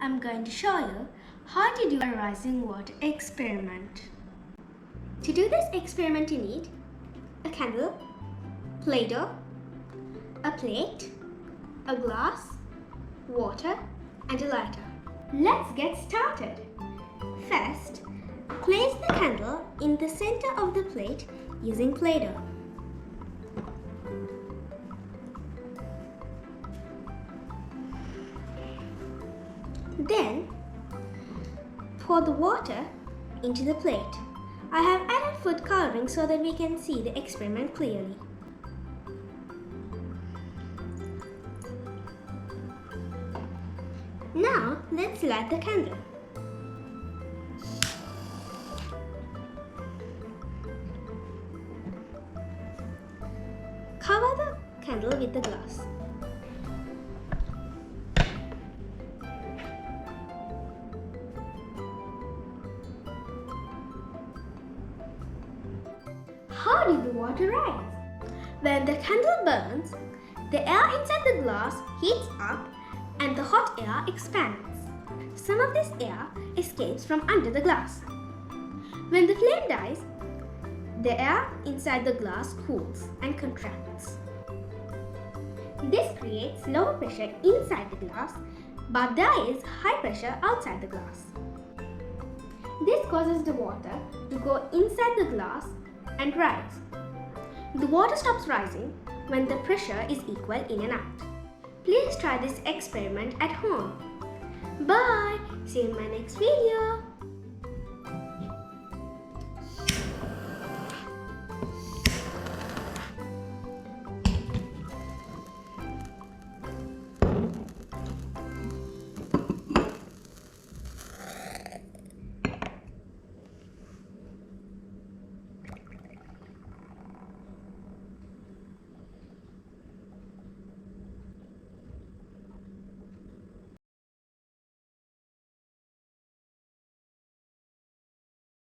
I'm going to show you how to do a rising water experiment. To do this experiment you need a candle, Play-Doh, a plate, a glass, water and a lighter. Let's get started. First, place the candle in the center of the plate using Play-Doh. Then, pour the water into the plate. I have added food coloring so that we can see the experiment clearly. Now, let's light the candle. Cover the candle with the glass. How did the water rise? When the candle burns, the air inside the glass heats up and the hot air expands. Some of this air escapes from under the glass. When the flame dies, the air inside the glass cools and contracts. This creates lower pressure inside the glass, but there is high pressure outside the glass. This causes the water to go inside the glass and rise. The water stops rising when the pressure is equal in and out. Please try this experiment at home. Bye! See you in my next video.